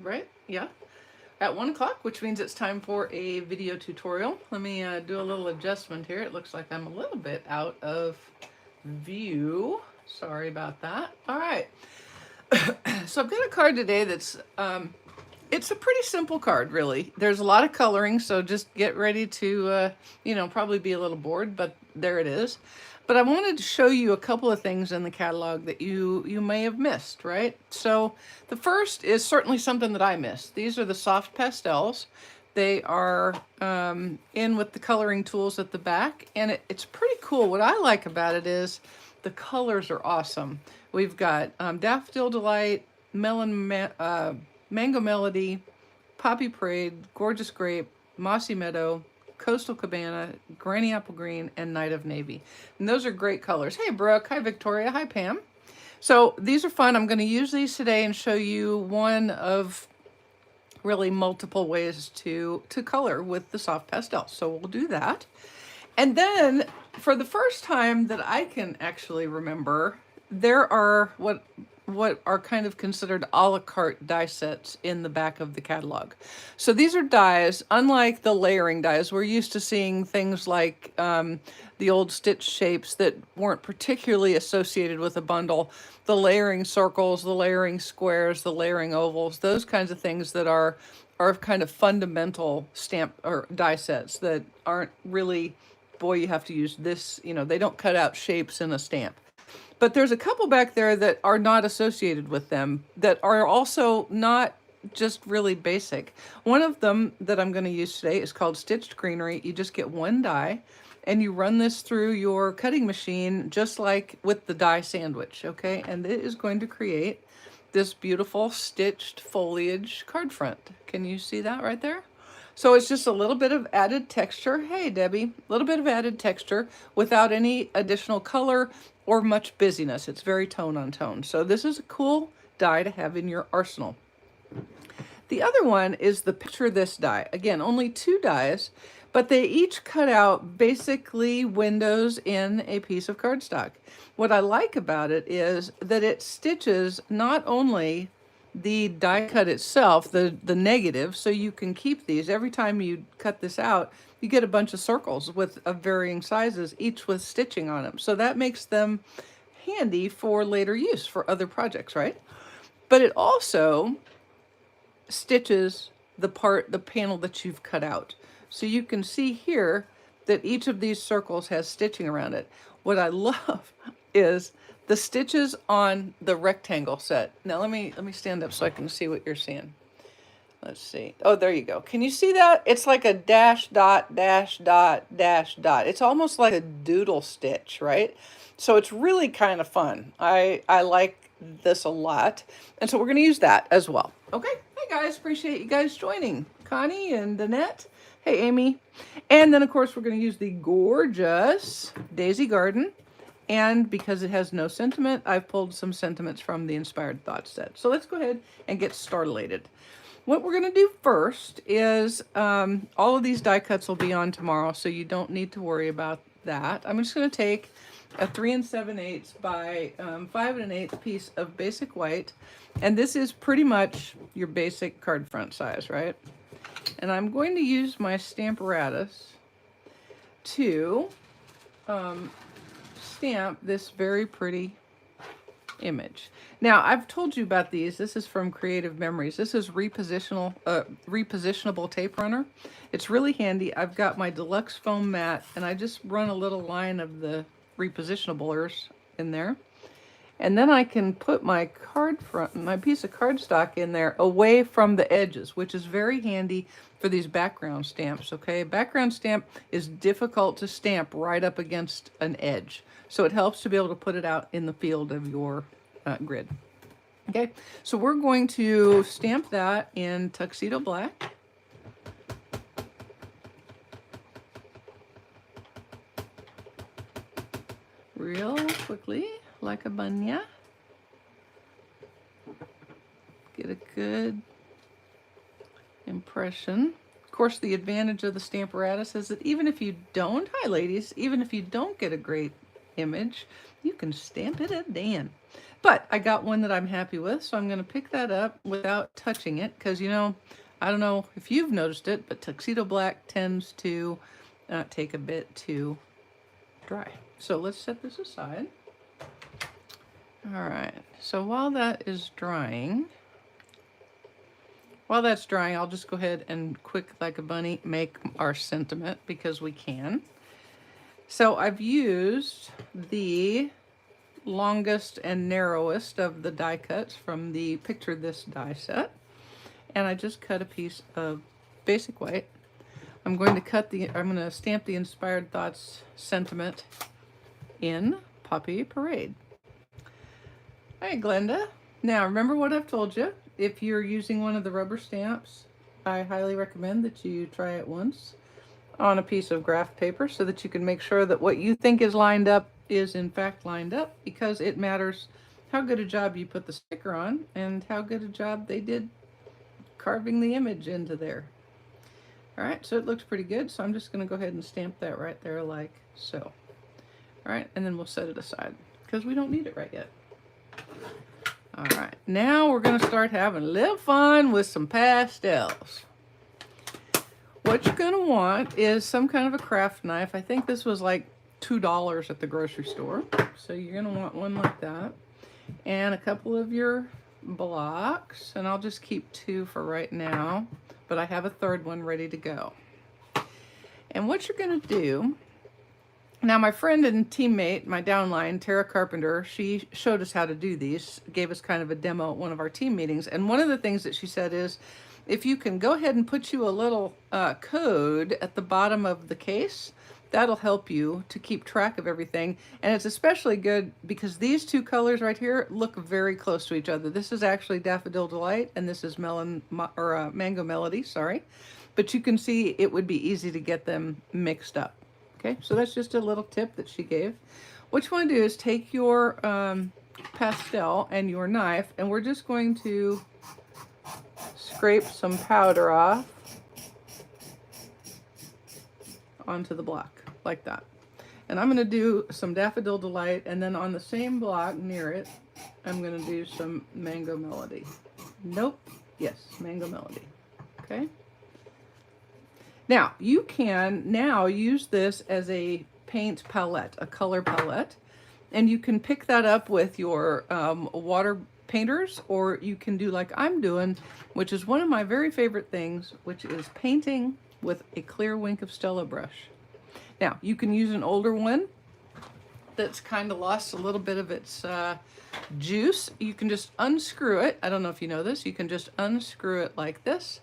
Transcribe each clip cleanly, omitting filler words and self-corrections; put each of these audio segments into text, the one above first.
Right? Yeah. At 1 o'clock, which means it's time for a video tutorial. Let me do a little adjustment here. It looks like I'm a little bit out of view. Sorry about that. All right. So I've got a card today that's, it's a pretty simple card, really. There's a lot of coloring, so just get ready to, probably be a little bored, but there it is. But I wanted to show you a couple of things in the catalog that you may have missed, right? So the first is certainly something that I missed. These are the soft pastels. They are in with the coloring tools at the back, and it's pretty cool. What I like about it is the colors are awesome. We've got Daffodil Delight, Mango Melody, Poppy Parade, Gorgeous Grape, Mossy Meadow, Coastal Cabana, Granny Apple Green, and Night of Navy. And those are great colors. Hey, Brooke. Hi, Victoria. Hi, Pam. So these are fun. I'm going to use these today and show you one of really multiple ways to color with the soft pastels. So we'll do that. And then for the first time that I can actually remember, there are what are kind of considered a la carte die sets in the back of the catalog. So these are dies, unlike the layering dies, we're used to seeing things like the old stitch shapes that weren't particularly associated with a bundle. The layering circles, the layering squares, the layering ovals, those kinds of things that are kind of fundamental stamp or die sets that aren't really, boy, you have to use this, they don't cut out shapes in a stamp. But there's a couple back there that are not associated with them that are also not just really basic. One of them that I'm going to use today is called Stitched Greenery. You just get one die and you run this through your cutting machine just like with the die sandwich, okay? And it is going to create this beautiful stitched foliage card front. Can you see that right there? So it's just a little bit of added texture. Hey, Debbie, a little bit of added texture without any additional color or much busyness. It's very tone on tone. So this is a cool die to have in your arsenal. The other one is the Picture This die. Again, only 2 dies, but they each cut out basically windows in a piece of cardstock. What I like about it is that it stitches not only the die cut itself, the negative, so you can keep these. Every time you cut this out, you get a bunch of circles of varying sizes, each with stitching on them. So that makes them handy for later use for other projects, right? But it also stitches the panel that you've cut out. So you can see here that each of these circles has stitching around it. What I love is the stitches on the rectangle set. Now let me stand up so I can see what you're seeing. Let's see. Oh, there you go. Can you see that? It's like a dash, dot, dash, dot, dash, dot. It's almost like a doodle stitch, right? So it's really kind of fun. I like this a lot. And so we're going to use that as well. Okay. Hey, guys. Appreciate you guys joining. Connie and Danette. Hey, Amy. And then, of course, we're going to use the gorgeous Daisy Garden. And because it has no sentiment, I've pulled some sentiments from the Inspired Thoughts set. So let's go ahead and get started. What we're going to do first is all of these die cuts will be on tomorrow, so you don't need to worry about that. I'm just going to take a 3 7/8 by 5 1/8 piece of basic white, and this is pretty much your basic card front size, right? And I'm going to use my Stamparatus to stamp this very pretty image. Now, I've told you about these. This is from Creative Memories. This is repositionable tape runner. It's really handy. I've got my deluxe foam mat, and I just run a little line of the repositionablers in there. And then I can put my piece of cardstock in there away from the edges, which is very handy for these background stamps, okay? A background stamp is difficult to stamp right up against an edge. So it helps to be able to put it out in the field of your grid. Okay, so we're going to stamp that in Tuxedo Black. Real quickly, like a bunya. Get a good impression. Of course, the advantage of the Stamparatus is that even if you don't, hi ladies, even if you don't get a great image, you can stamp it again. But I got one that I'm happy with, so I'm going to pick that up without touching it, because, you know, I don't know if you've noticed it, but tuxedo black tends to take a bit to dry. So let's set this aside. All right, so while that is drying, I'll just go ahead and quick like a bunny make our sentiment, because we can. So I've used the longest and narrowest of the die cuts from the Picture This die set, and I just cut a piece of basic white. I'm going to stamp the Inspired Thoughts sentiment in Poppy Parade. Hey Glenda. Now remember what I've told you. If you're using one of the rubber stamps, I highly recommend that you try it once on a piece of graph paper, so that you can make sure that what you think is lined up is in fact lined up, because it matters how good a job you put the sticker on and how good a job they did carving the image into there. All right, so it looks pretty good, so I'm just going to go ahead and stamp that right there like so. All right, and then we'll set it aside because we don't need it right yet. All right, now we're going to start having a little fun with some pastels. What you're going to want is some kind of a craft knife. I think this was like $2 at the grocery store. So you're going to want one like that. And a couple of your blocks. And I'll just keep 2 for right now. But I have a third one ready to go. And what you're going to do... Now my friend and teammate, my downline, Tara Carpenter, she showed us how to do these. Gave us kind of a demo at one of our team meetings. And one of the things that she said is, if you can go ahead and put you a little code at the bottom of the case, that'll help you to keep track of everything. And it's especially good because these two colors right here look very close to each other. This is actually Daffodil Delight, and this is Mango Melody, sorry. But you can see it would be easy to get them mixed up. Okay, so that's just a little tip that she gave. What you want to do is take your pastel and your knife, and we're just going to scrape some powder off onto the block, like that. And I'm going to do some Daffodil Delight, and then on the same block near it, I'm going to do some Mango Melody. Nope. Yes, Mango Melody. Okay. Now, you can now use this as a paint palette, a color palette, and you can pick that up with your water painters, or you can do like I'm doing, which is one of my very favorite things, which is painting with a clear Wink of Stella brush. Now, you can use an older one that's kind of lost a little bit of its juice. You can just unscrew it. I don't know if you know this. You can just unscrew it like this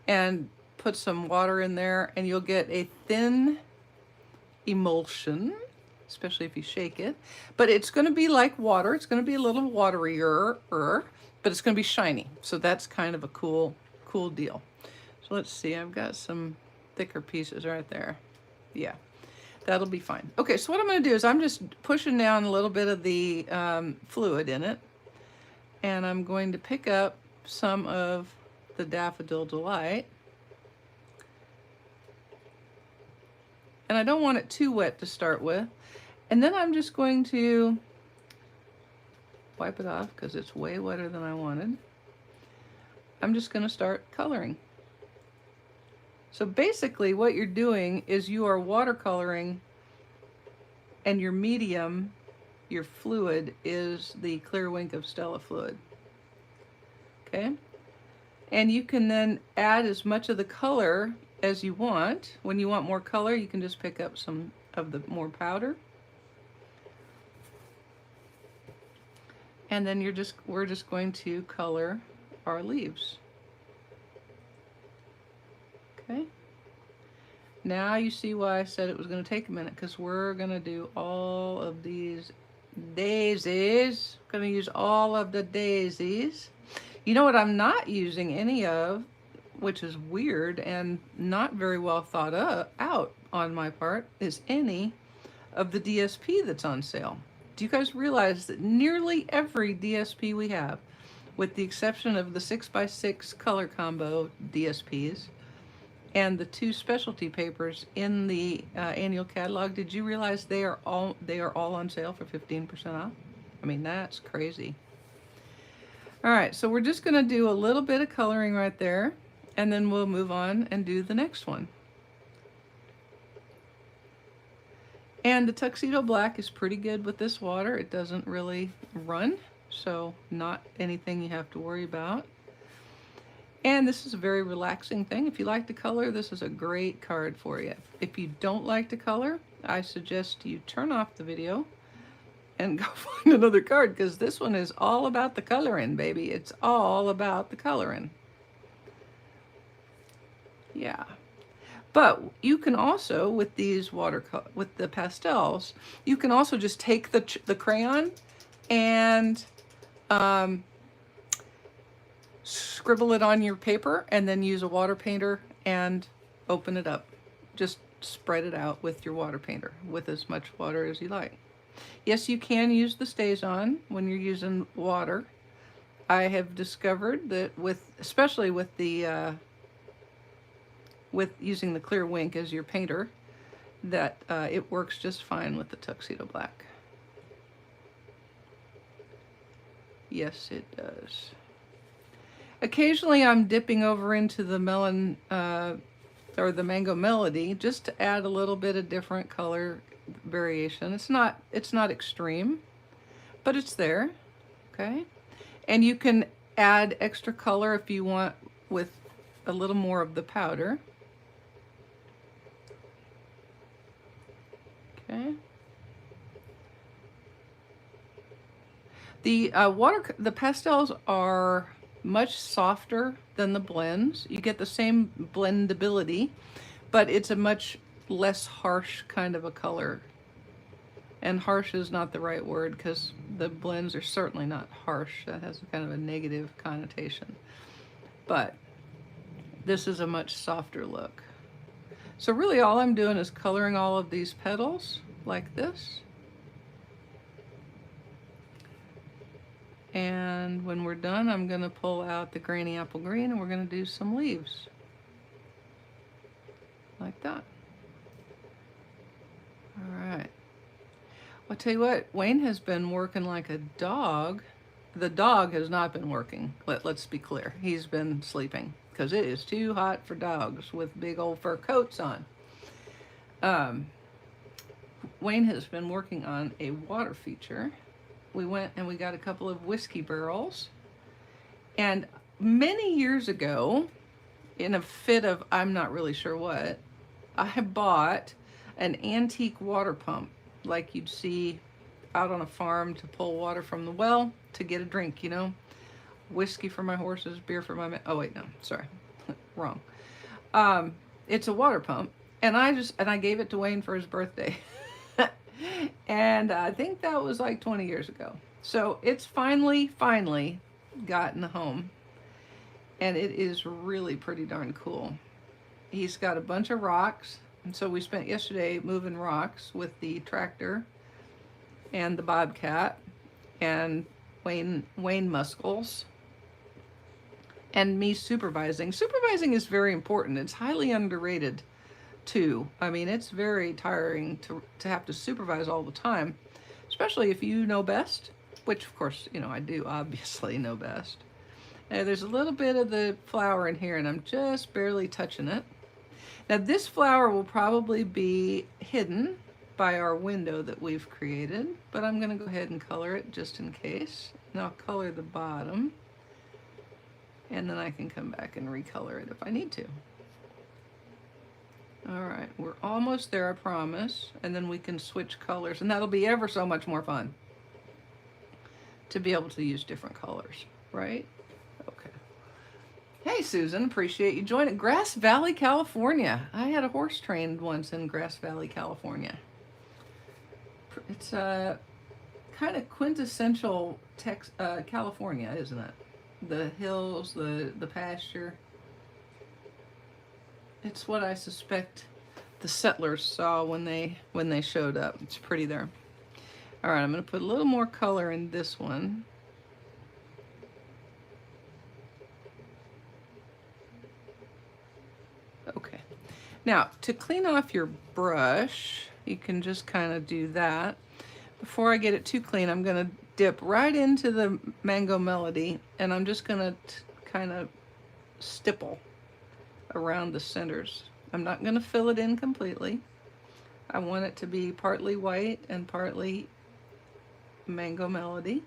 and put some water in there, and you'll get a thin emulsion, especially if you shake it. But it's going to be like water. It's going to be a little waterier, but it's going to be shiny. So that's kind of a cool deal. So let's see. I've got some thicker pieces right there. Yeah, that'll be fine. Okay, so what I'm going to do is I'm just pushing down a little bit of the fluid in it, and I'm going to pick up some of the Daffodil Delight. And I don't want it too wet to start with. And then I'm just going to wipe it off because it's way wetter than I wanted. I'm just going to start coloring. So basically what you're doing is you are watercoloring, and your medium, your fluid, is the clear Wink of Stella fluid. Okay? And you can then add as much of the color as you want. When you want more color, you can just pick up some of the more powder. And then we're just going to color our leaves. Okay. Now you see why I said it was going to take a minute, because we're going to do all of these daisies. Going to use all of the daisies. You know what I'm not using any of, which is weird and not very well thought out on my part, is any of the DSP that's on sale. Do you guys realize that nearly every DSP we have, with the exception of the 6x6 color combo DSPs and the 2 specialty papers in the annual catalog, did you realize they are all on sale for 15% off? I mean, that's crazy. All right, so we're just gonna do a little bit of coloring right there, and then we'll move on and do the next one. And the tuxedo black is pretty good with this water. It doesn't really run, so not anything you have to worry about. And this is a very relaxing thing. If you like to color, this is a great card for you. If you don't like to color, I suggest you turn off the video and go find another card, because this one is all about the coloring, baby. It's all about the coloring. Yeah. But you can also, with these with the pastels, you can also just take the crayon and scribble it on your paper, and then use a water painter and open it up. Just spread it out with your water painter with as much water as you like. Yes, you can use the StazOn when you're using water. I have discovered that especially with the with using the clear wink as your painter, that it works just fine with the tuxedo black. Yes, it does. Occasionally I'm dipping over into the melon or the mango melody just to add a little bit of different color variation. It's not extreme, but it's there. Okay, and you can add extra color if you want with a little more of the powder. Okay. The pastels are much softer than the blends. You get the same blendability, but it's a much less harsh kind of a color. And harsh is not the right word, because the blends are certainly not harsh. That has kind of a negative connotation. But this is a much softer look. So really all I'm doing is coloring all of these petals like this. And when we're done, I'm going to pull out the grainy apple green, and we're going to do some leaves. Like that. All right. I'll tell you what, Wayne has been working like a dog. The dog has not been working. Let's be clear. He's been sleeping, because it is too hot for dogs with big old fur coats on. Wayne has been working on a water feature. We went and we got a couple of whiskey barrels. And many years ago, in a fit of I'm not really sure what, I bought an antique water pump like you'd see out on a farm to pull water from the well to get a drink, you know. Whiskey for my horses, beer for my men. Oh wait, no, sorry, wrong. It's a water pump, and I gave it to Wayne for his birthday. And I think that was like 20 years ago. So it's finally gotten home, and it is really pretty darn cool. He's got a bunch of rocks, and so we spent yesterday moving rocks with the tractor and the bobcat and Wayne Muscles and me supervising. Supervising is very important. It's highly underrated too. I mean, it's very tiring to have to supervise all the time, especially if you know best, which of course, you know, I do obviously know best. Now there's a little bit of the flower in here, and I'm just barely touching it. Now this flower will probably be hidden by our window that we've created, but I'm going to go ahead and color it just in case. And I'll color the bottom, and then I can come back and recolor it if I need to. All right, we're almost there, I promise. And then we can switch colors, and that'll be ever so much more fun to be able to use different colors, right? Okay. Hey, Susan, appreciate you joining. Grass Valley, California. I had a horse trained once in Grass Valley, California. It's kind of quintessential California, isn't it? The hills, the pasture. It's what I suspect the settlers saw when they showed up. It's pretty there. All right, I'm going to put a little more color in this one. Okay. Now, to clean off your brush, you can just kind of do that. Before I get it too clean, I'm going to dip right into the Mango Melody, and I'm just gonna kind of stipple around the centers. I'm not gonna fill it in completely. I want it to be partly white and partly Mango Melody.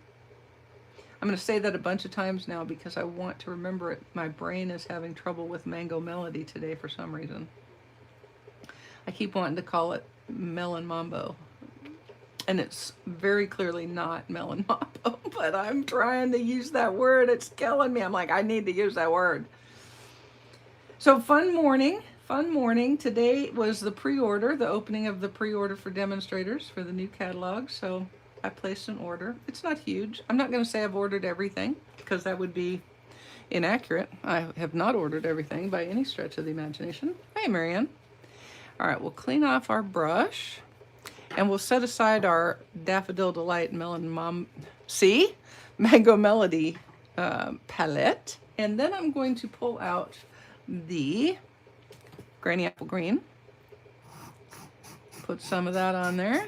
I'm going to say that a bunch of times now because I want to remember it. My brain is having trouble with Mango Melody today for some reason. I keep wanting to call it Melon Mambo. And it's very clearly not Melon Mambo, but I'm trying to use that word. It's killing me. I'm like, I need to use that word. So fun morning. Fun morning. Today was the pre-order, the opening of the pre-order for demonstrators for the new catalog. So I placed an order. It's not huge. I'm not going to say I've ordered everything because that would be inaccurate. I have not ordered everything by any stretch of the imagination. Hey, Marianne. All right, we'll clean off our brush and we'll set aside our Daffodil Delight Mango Melody palette. And then I'm going to pull out the Granny Apple Green. Put some of that on there.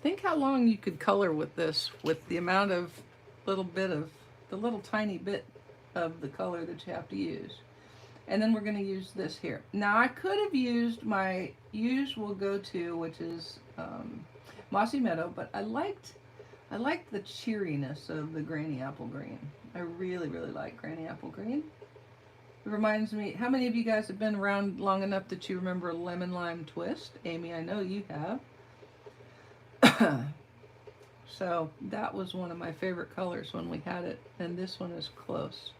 Think how long you could color with this, with the amount of little tiny bit of the color that you have to use. And then we're going to use this here. Now I could have used my usual go-to, which is Mossy Meadow, but I liked the cheeriness of the Granny Apple Green. I really, really like Granny Apple Green. It reminds me, how many of you guys have been around long enough that you remember Lemon Lime Twist? Amy, I know you have. So that was one of my favorite colors when we had it, and this one is close.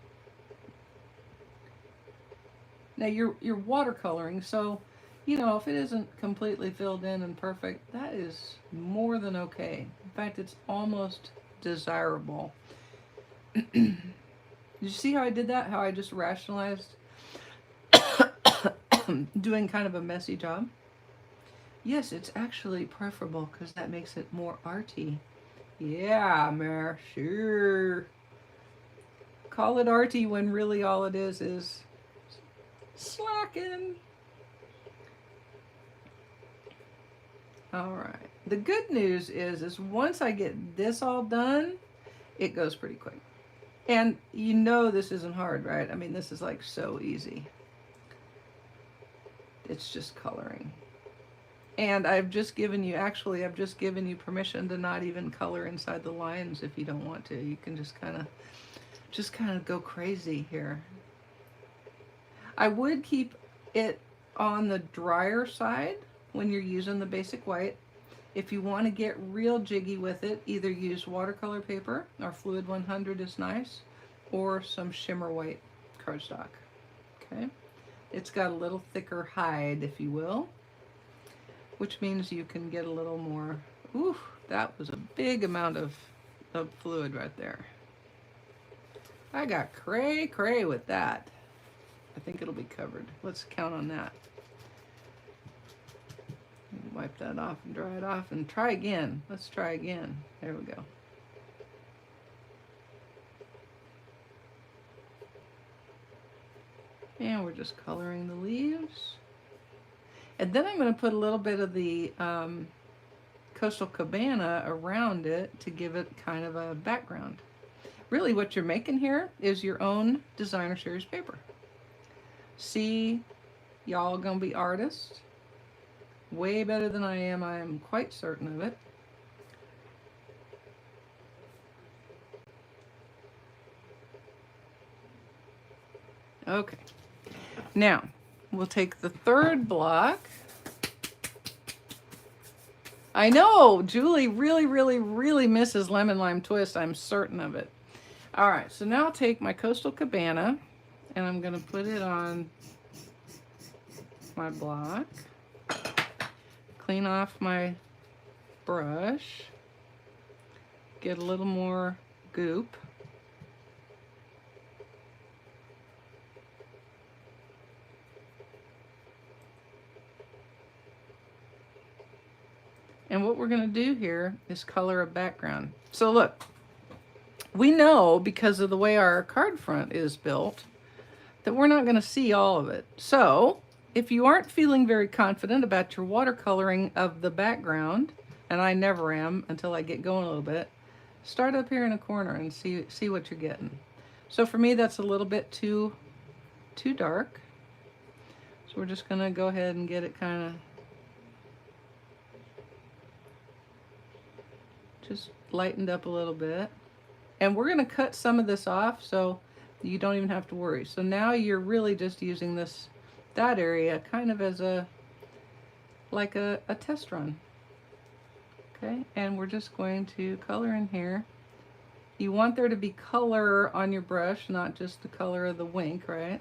Now you're watercoloring, so you know if it isn't completely filled in and perfect, that is more than okay. In fact, it's almost desirable. Did you see how I did that? How I just rationalized doing kind of a messy job? Yes, it's actually preferable because that makes it more arty. Yeah, Mer, sure. Call it arty when really all it is slacking. All right. The good news is once I get this all done, it goes pretty quick. And you know this isn't hard, right? I mean, this is like so easy. It's just coloring. And I've just given you permission to not even color inside the lines if you don't want to. You can just kind of go crazy here. I would keep it on the drier side when you're using the basic white. If you want to get real jiggy with it, either use watercolor paper, or Fluid 100 is nice, or some shimmer white cardstock. Okay? It's got a little thicker hide, if you will, which means you can get a little more. Ooh, that was a big amount of fluid right there. I got cray with that. I think it'll be covered. Let's count on that. Wipe that off and dry it off and try again. Let's try again. There we go. And we're just coloring the leaves. And then I'm going to put a little bit of the Coastal Cabana around it to give it kind of a background. Really what you're making here is your own designer series paper. See, y'all are going to be artists. Way better than I am quite certain of it. Okay. Now, we'll take the third block. I know, Julie really misses Lemon Lime Twist. I'm certain of it. All right, so now I'll take my Coastal Cabana and I'm going to put it on my block. Clean off my brush. Get a little more goop. And what we're going to do here is color a background. So look, we know because of the way our card front is built that we're not going to see all of it. So if you aren't feeling very confident about your watercoloring of the background, and I never am until I get going a little bit, start up here in a corner and see what you're getting. So for me, that's a little bit too dark. So we're just gonna go ahead and get it kind of just lightened up a little bit. And we're gonna cut some of this off so you don't even have to worry. So now you're really just using that area kind of as like a test run. Okay, and we're just going to color in here. You want there to be color on your brush, not just the color of the wink, right?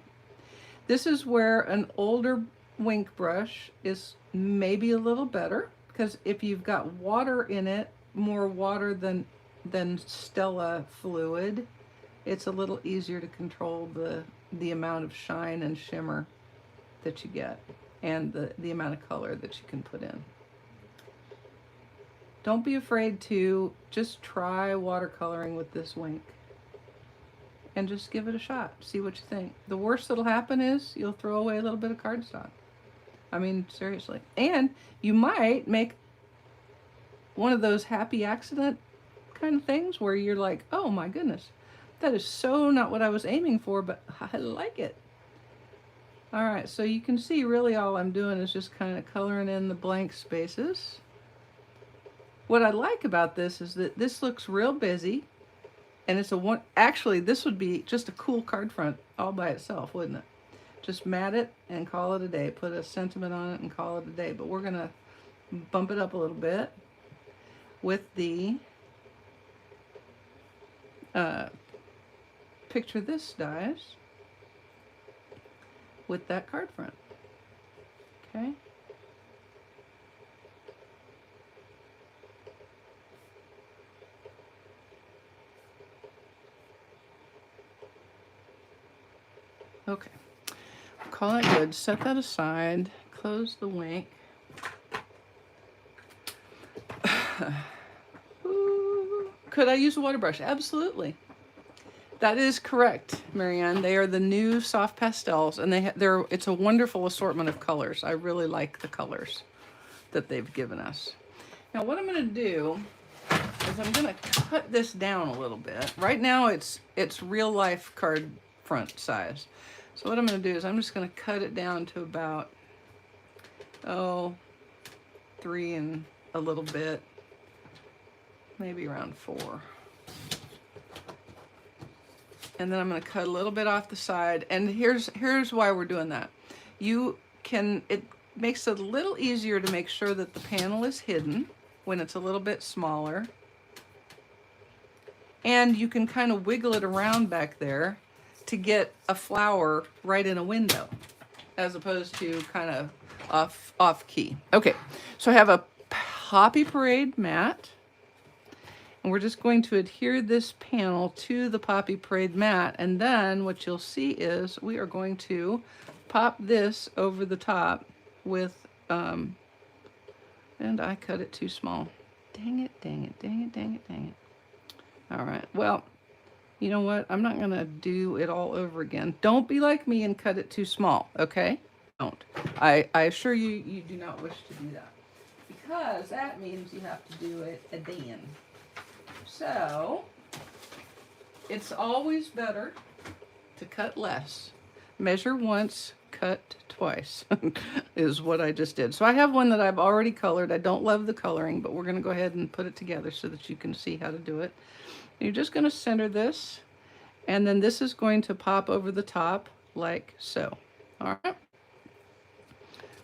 This is where an older wink brush is maybe a little better, because if you've got water in it, more water than Stella fluid, it's a little easier to control the amount of shine and shimmer that you get, and the amount of color that you can put in. Don't be afraid to just try watercoloring with this wink and just give it a shot. See what you think. The worst that'll happen is you'll throw away a little bit of cardstock. I mean, seriously. And you might make one of those happy accident kind of things where you're like, oh my goodness, that is so not what I was aiming for, but I like it. All right, so you can see really all I'm doing is just kind of coloring in the blank spaces. What I like about this is that this looks real busy, and it's actually this would be just a cool card front all by itself, wouldn't it? Just mat it and call it a day. Put a sentiment on it and call it a day. But we're gonna bump it up a little bit with the Picture This dies with that card front. Okay. Okay, call it good. Set that aside. Close the wink. Could I use a water brush? Absolutely. That is correct, Marianne. They are the new soft pastels, and it's a wonderful assortment of colors. I really like the colors that they've given us. Now, what I'm going to do is I'm going to cut this down a little bit. Right now, it's real life card front size. So what I'm going to do is I'm just going to cut it down to about, 3 and a little bit, maybe around 4. And then I'm going to cut a little bit off the side. And here's why we're doing that. It makes it a little easier to make sure that the panel is hidden when it's a little bit smaller. And you can kind of wiggle it around back there to get a flower right in a window, as opposed to kind of off key. Okay, so I have a Poppy Parade mat, and we're just going to adhere this panel to the Poppy Parade mat, and then what you'll see is we are going to pop this over the top with, and I cut it too small. Dang it, dang it, dang it, dang it, dang it. All right, well, you know what? I'm not gonna do it all over again. Don't be like me and cut it too small, okay? Don't. I assure you, you do not wish to do that, because that means you have to do it again. So, it's always better to cut less. Measure once, cut twice, is what I just did. So I have one that I've already colored. I don't love the coloring, but we're gonna go ahead and put it together so that you can see how to do it. You're just going to center this, and then this is going to pop over the top like so. All right.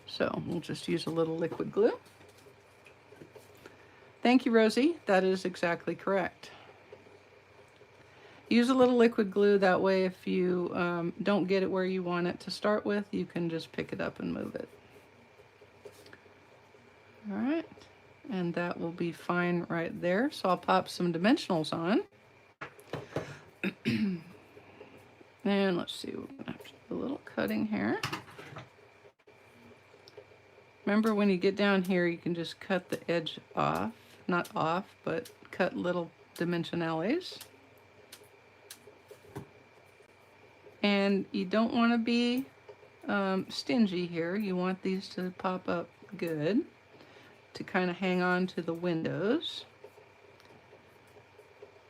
So we'll just use a little liquid glue. Thank you, Rosie. That is exactly correct. Use a little liquid glue. That way, if you don't get it where you want it to start with, you can just pick it up and move it. All right. And that will be fine right there. So I'll pop some dimensionals on. And let's see, we're gonna have to do a little cutting here. Remember, when you get down here, you can just cut the edge off. Not off, but cut little dimensionales. And you don't want to be stingy here. You want these to pop up good to kind of hang on to the windows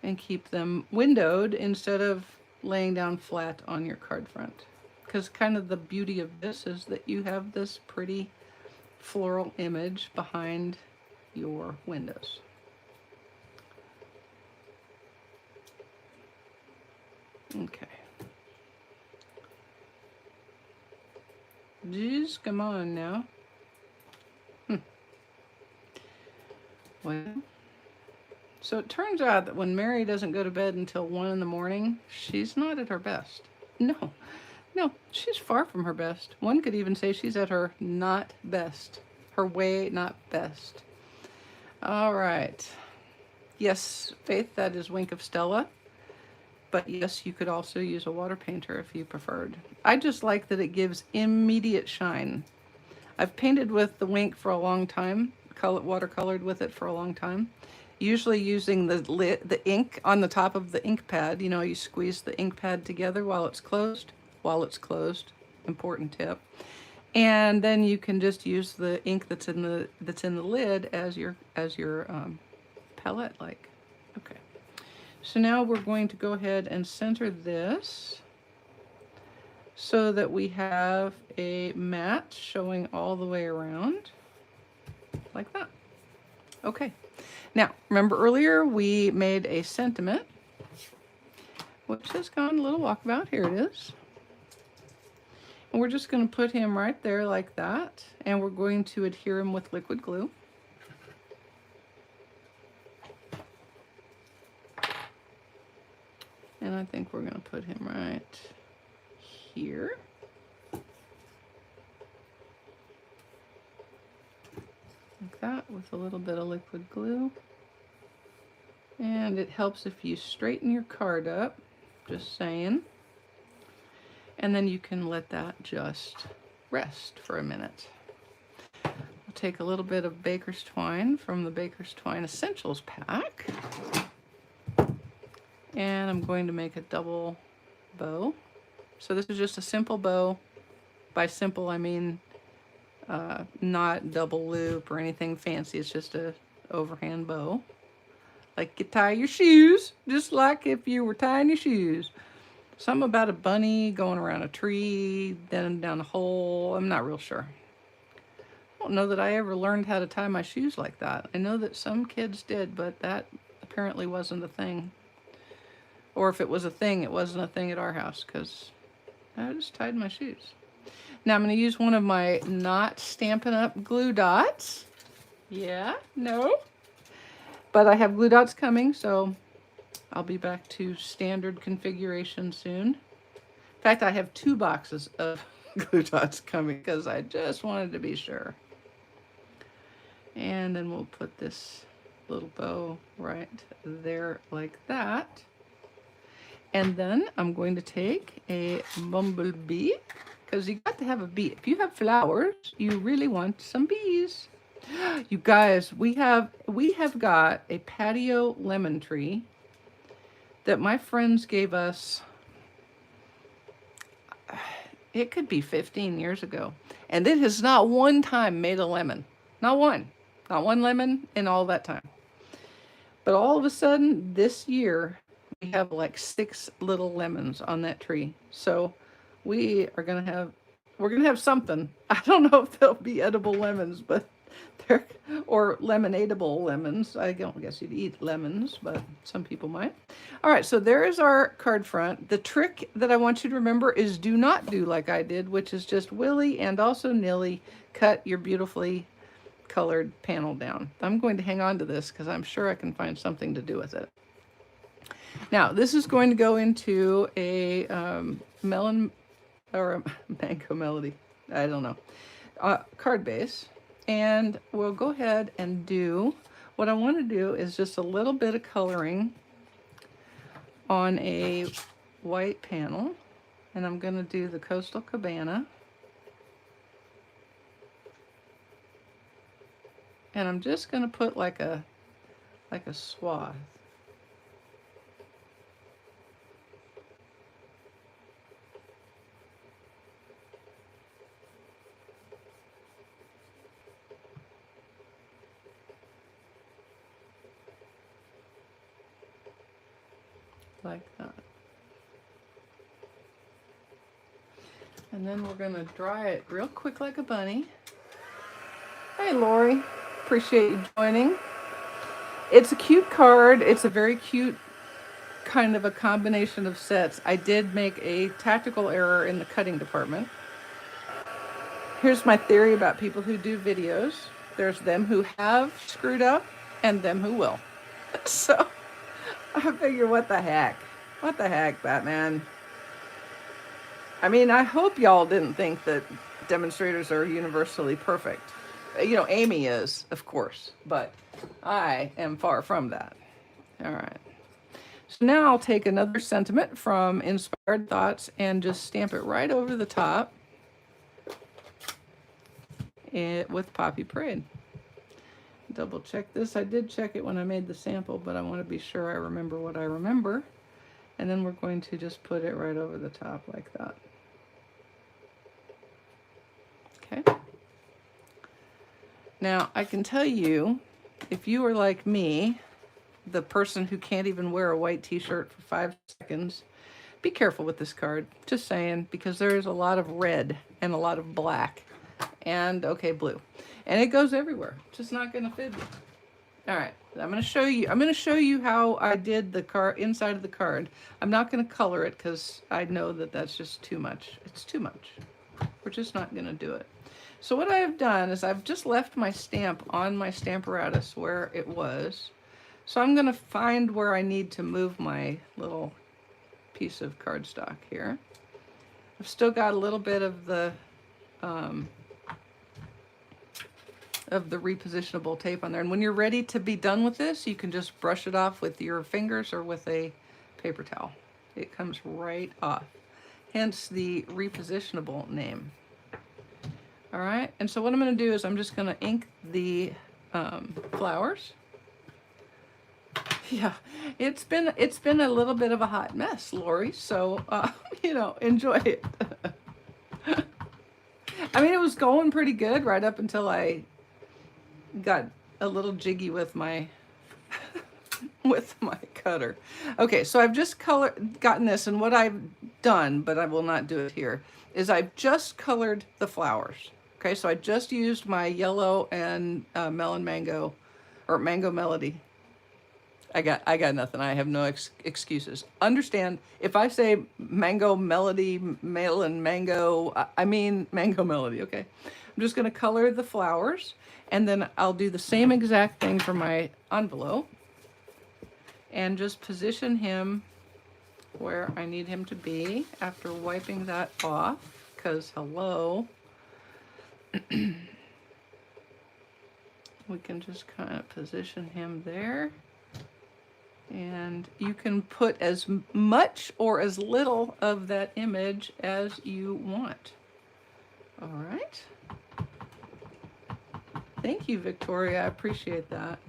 and keep them windowed instead of laying down flat on your card front. Because kind of the beauty of this is that you have this pretty floral image behind your windows. Okay. Jeez, come on now. Well, so it turns out that when Mary doesn't go to bed until 1 in the morning, she's not at her best. No, no, she's far from her best. One could even say she's at her not best. Her way not best. All right. Yes, Faith, that is Wink of Stella. But yes, you could also use a water painter if you preferred. I just like that it gives immediate shine. I've painted with the Wink for a long time, watercolored with it for a long time. Usually using the ink on the top of the ink pad. You know, you squeeze the ink pad together while it's closed. Important tip. And then you can just use the ink that's in the lid as your palette like. Okay. So now we're going to go ahead and center this so that we have a mat showing all the way around like that. Okay. Now, remember earlier we made a sentiment, which has gone a little walkabout. Here it is. And we're just going to put him right there like that, and we're going to adhere him with liquid glue. And I think we're going to put him right here. Like that, with a little bit of liquid glue. And it helps if you straighten your card up, just saying. And then you can let that just rest for a minute. I'll take a little bit of baker's twine from the Baker's Twine Essentials pack. And I'm going to make a double bow. So this is just a simple bow. By simple, I mean not double loop or anything fancy. It's just a overhand bow. Like you tie your shoes, just like if you were tying your shoes. Something about a bunny going around a tree, then down a hole. I'm not real sure. I don't know that I ever learned how to tie my shoes like that. I know that some kids did, but that apparently wasn't a thing. Or if it was a thing, it wasn't a thing at our house because I just tied my shoes. Now I'm going to use one of my not Stampin' Up! Glue dots. Yeah, no. But I have glue dots coming, so I'll be back to standard configuration soon. In fact, I have 2 boxes of glue dots coming because I just wanted to be sure. And then we'll put this little bow right there like that. And then I'm going to take a bumblebee, because you got to have a bee. If you have flowers, you really want some bees. You guys, we have got a patio lemon tree that my friends gave us. It could be 15 years ago. And it has not one time made a lemon. Not one. Not one lemon in all that time. But all of a sudden, this year, we have like 6 little lemons on that tree. So we're gonna have something. I don't know if they'll be edible lemons, but or lemonade-able lemons. I don't guess you'd eat lemons, but some people might. All right, so there is our card front. The trick that I want you to remember is do not do like I did, which is just willy and also nilly cut your beautifully colored panel down. I'm going to hang on to this because I'm sure I can find something to do with it. Now, this is going to go into a melon or a mango melody. I don't know. Card base. And we'll go ahead and do, what I want to do is just a little bit of coloring on a white panel. And I'm going to do the Coastal Cabana. And I'm just going to put like a swath. like that. And then we're gonna dry it real quick like a bunny. Hey Lori, appreciate you joining. It's a cute card. It's a very cute kind of a combination of sets. I did make a tactical error in the cutting department. Here's my theory about people who do videos. There's them who have screwed up and them who will. So I figure, what the heck? What the heck, Batman? I mean, I hope y'all didn't think that demonstrators are universally perfect. You know, Amy is, of course, but I am far from that. All right. So now I'll take another sentiment from Inspired Thoughts and just stamp it right over the top with Poppy Parade. Double check this. I did check it when I made the sample, but I want to be sure I remember what I remember. And then we're going to just put it right over the top like that. Okay. Now, I can tell you, if you are like me, the person who can't even wear a white t-shirt for 5 seconds, be careful with this card. Just saying, because there is a lot of red and a lot of black and, okay, blue. And it goes everywhere. Just not going to fit you. All right, I'm going to show you. I'm going to show you how I did the card inside of the card. I'm not going to color it because I know that that's just too much. It's too much. We're just not going to do it. So what I have done is I've just left my stamp on my Stamparatus where it was. So I'm going to find where I need to move my little piece of cardstock here. I've still got a little bit of the repositionable tape on there. And when you're ready to be done with this, you can just brush it off with your fingers or with a paper towel. It comes right off. Hence the repositionable name. All right, and so what I'm going to do is I'm just going to ink the flowers. Yeah, it's been a little bit of a hot mess, Lori. So you know, enjoy it. I mean, it was going pretty good right up until I got a little jiggy with my with my cutter. Okay, so I've just gotten this, and what I've done, but I will not do it here, is I've just colored the flowers. Okay, so I just used my yellow and melon mango, or mango melody. I got nothing. I have no excuses. Understand, if I say mango melody, melon mango, I mean mango melody, okay? I'm just gonna color the flowers, and then I'll do the same exact thing for my envelope, and just position him where I need him to be after wiping that off, because hello. We can just kind of position him there. And you can put as much or as little of that image as you want. All right. Thank you, Victoria. I appreciate that.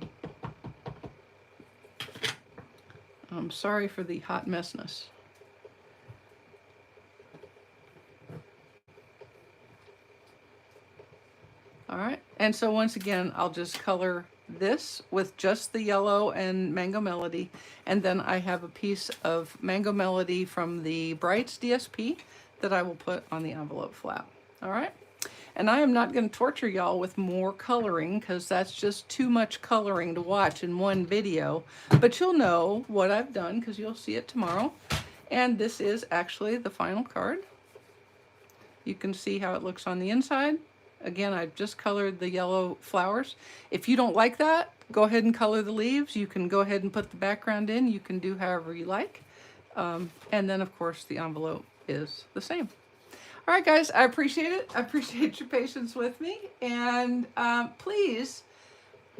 I'm sorry for the hot messness. All right, and so once again, I'll just color this with just the yellow and Mango Melody, and then I have a piece of Mango Melody from the Brights DSP that I will put on the envelope flap. All right, and I am not going to torture y'all with more coloring because that's just too much coloring to watch in one video, but you'll know what I've done because you'll see it tomorrow. And this is actually the final card. You can see how it looks on the inside. Again, I've just colored the yellow flowers. If you don't like that, go ahead and color the leaves. You can go ahead and put the background in. You can do however you like. And then, of course, the envelope is the same. All right, guys, I appreciate it. I appreciate your patience with me. And please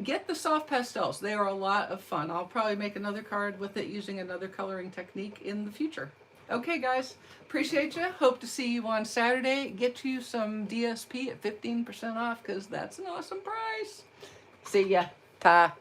get the soft pastels. They are a lot of fun. I'll probably make another card with it using another coloring technique in the future. Okay, guys, appreciate you. Hope to see you on Saturday. Get you some DSP at 15% off because that's an awesome price. See ya. Ta.